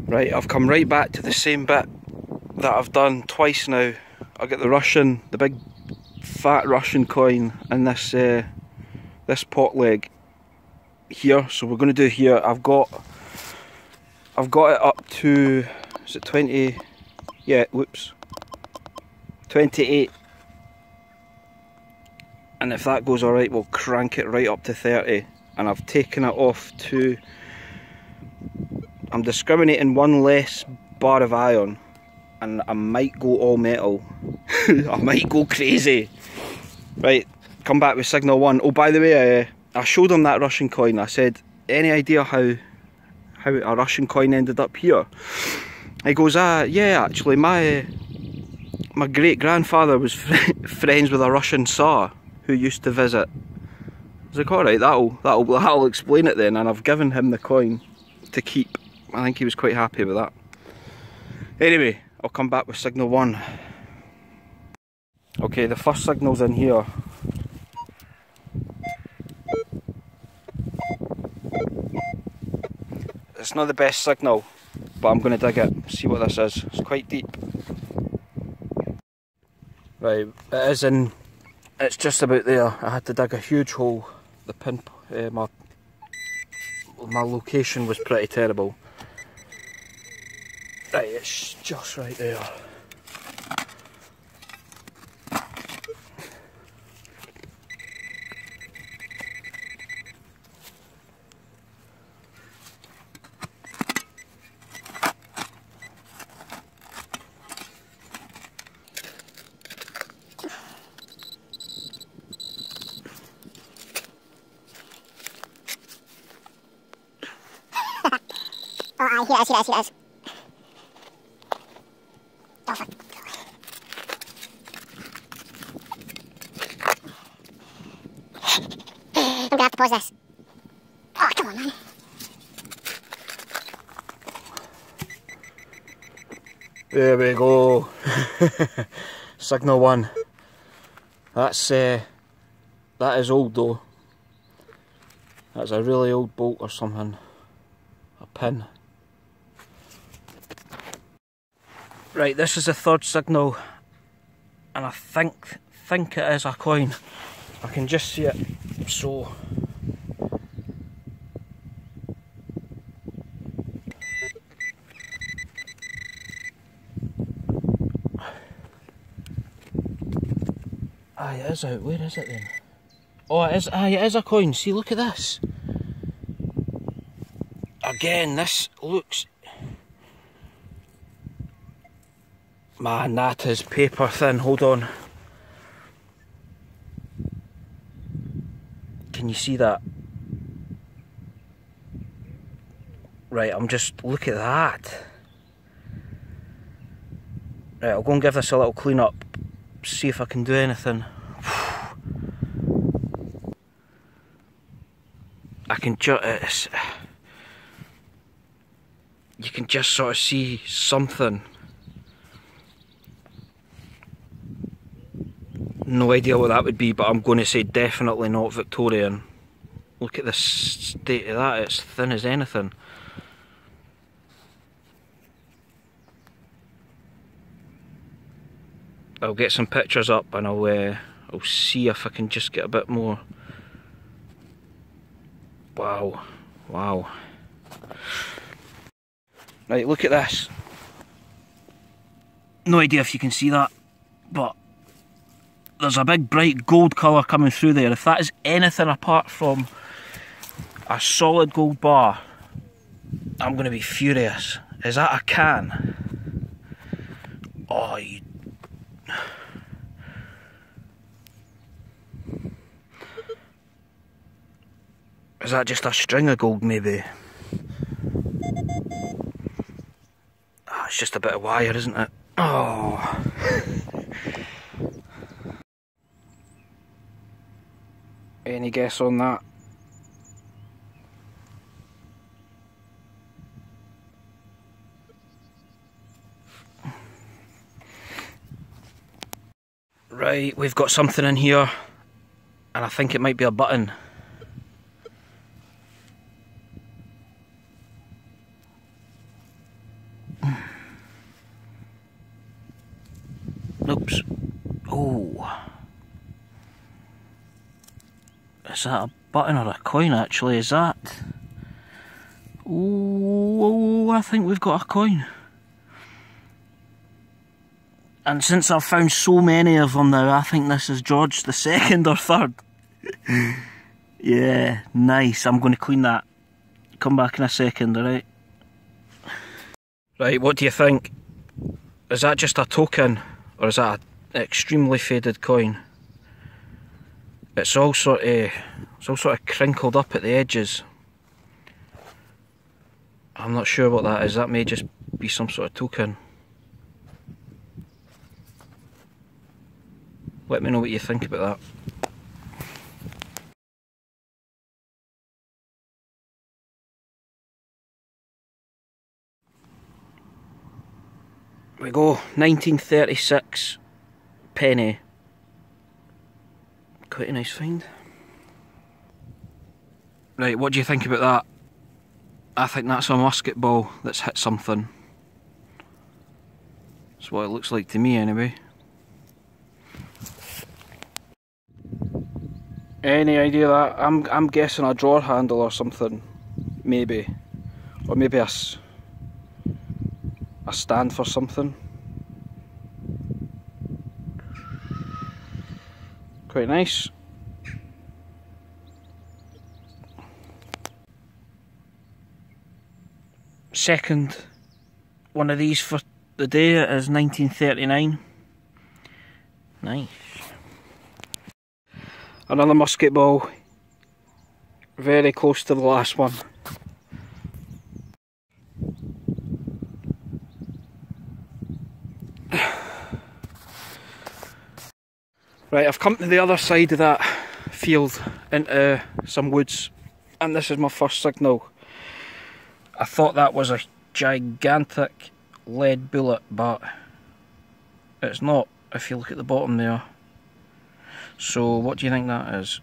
Right, I've come right back to the same bit that I've done twice now. I got the big fat Russian coin in this this pot leg here. So we're going to do here. I've got it up to, is it 20? Yeah, whoops, 28. And if that goes alright, we'll crank it right up to 30. And I've taken it off to, I'm discriminating one less bar of iron, and I might go all metal. I might go crazy. Right, come back with signal 1. Oh, by the way, I showed him that Russian coin. I said, any idea how a Russian coin ended up here? He goes, yeah, actually, my great grandfather was friends with a Russian Tsar who used to visit. I was like, alright, that'll explain it then. And I've given him the coin to keep. I think he was quite happy with that. Anyway, I'll come back with signal 1. Okay, the first signal's in here. It's not the best signal, but I'm going to dig it, see what this is. It's quite deep. Right, it is in, it's just about there. I had to dig a huge hole. The pin, my location was pretty terrible. Right, it's just right there. Oh, here it is. Oh, fuck. I'm gonna have to pause this. Oh, come on, man. There we go. Signal 1. That's that is old though. That's a really old bolt or something. A pin. Right, this is the third signal, and I think it is a coin. I can just see it. So it is out. Where is it then? Oh, it is a coin. See, look at this. Again, this looks... Man, that is paper thin. Hold on. Can you see that? Right, look at that. Right, I'll go and give this a little clean up. See if I can do anything. I can just... You can just sort of see something. No idea what that would be, but I'm going to say definitely not Victorian. Look at the state of that, it's thin as anything. I'll get some pictures up and I'll see if I can just get a bit more. Wow, wow. Right, look at this. No idea if you can see that, but there's a big bright gold colour coming through there. If that is anything apart from a solid gold bar, I'm going to be furious. Is that a can? Oh, you... Is that just a string of gold maybe? Oh, it's just a bit of wire, isn't it? Oh. Any guess on that? Right, we've got something in here, and I think it might be a button. Oops. Oh. Is that a button or a coin actually? Is that? Oh, I think we've got a coin. And since I've found so many of them now, I think this is George the second or third. Yeah, nice. I'm going to clean that. Come back in a second, alright? Right, what do you think? Is that just a token? Or is that an extremely faded coin? It's all sort of crinkled up at the edges. I'm not sure what that is. That may just be some sort of token. Let me know what you think about that. There we go, 1936 penny. Quite a nice find. Right, what do you think about that? I think that's a musket ball that's hit something. That's what it looks like to me anyway. Any idea that? I'm guessing a drawer handle or something, maybe. Or maybe a stand for something. Quite nice. Second one of these for the day is 1939. Nice. Another musket ball. Very close to the last one. Right, I've come to the other side of that field into some woods, and this is my first signal. I thought that was a gigantic lead bullet, but it's not if you look at the bottom there. So what do you think that is?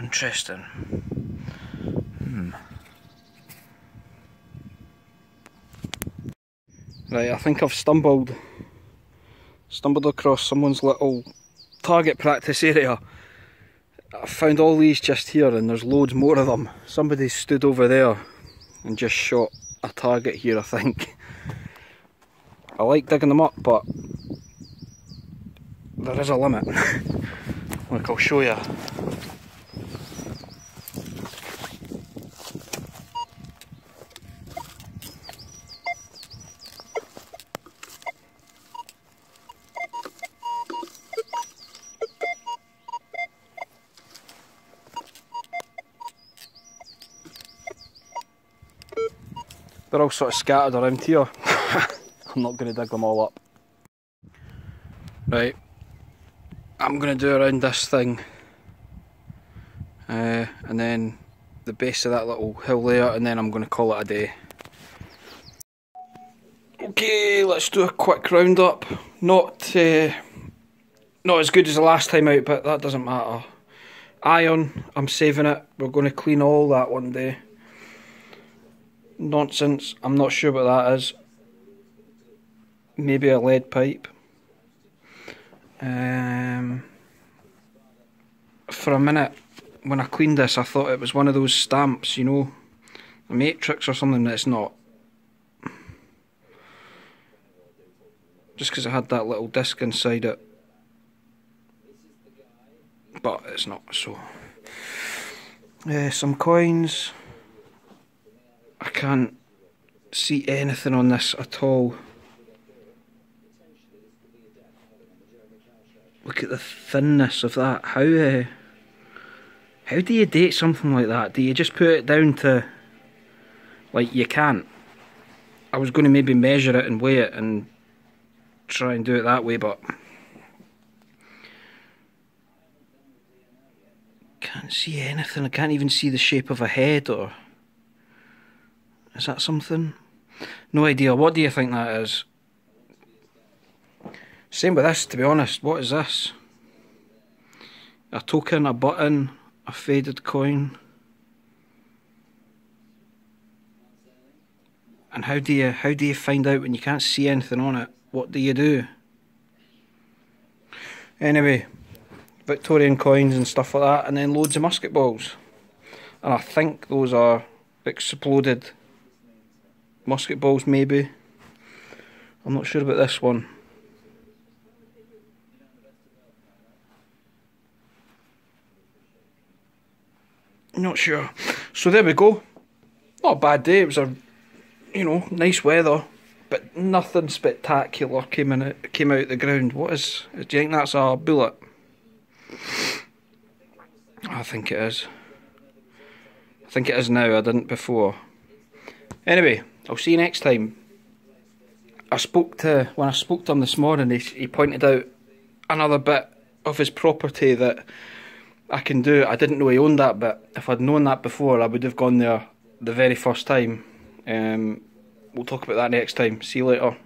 Interesting. Right, I think I've stumbled across someone's little target practice area. I found all these just here, and there's loads more of them. Somebody stood over there and just shot a target here, I think. I like digging them up, but there is a limit. Look, I'll show you. They're all sort of scattered around here. I'm not going to dig them all up. Right, I'm going to do around this thing, and then the base of that little hill there, and then I'm going to call it a day. Okay, let's do a quick roundup. Not as good as the last time out, but that doesn't matter. Iron, I'm saving it. We're going to clean all that one day. Nonsense, I'm not sure what that is. Maybe a lead pipe. For a minute, when I cleaned this, I thought it was one of those stamps, you know, a matrix or something. That it's not. Just because it had that little disc inside it. But it's not, so. Some coins. I can't see anything on this at all. Look at the thinness of that. How do you date something like that? Do you just put it down to, like, you can't? I was going to maybe measure it and weigh it and try and do it that way, but can't see anything. I can't even see the shape of a head. Or is that something? No idea. What do you think that is? Same with this, to be honest. What is this? A token, a button, a faded coin. And how do you find out when you can't see anything on it? What do you do? Anyway, Victorian coins and stuff like that, and then loads of musket balls. And I think those are exploded musket balls, maybe. I'm not sure about this one. Not sure. So there we go. Not a bad day. It was a, you know, nice weather, but nothing spectacular came out the ground. What is? Do you think that's a bullet? I think it is. I think it is now. I didn't before. Anyway, I'll see you next time. When I spoke to him this morning, he pointed out another bit of his property that I can do. I didn't know he owned that bit. If I'd known that before, I would have gone there the very first time. We'll talk about that next time. See you later.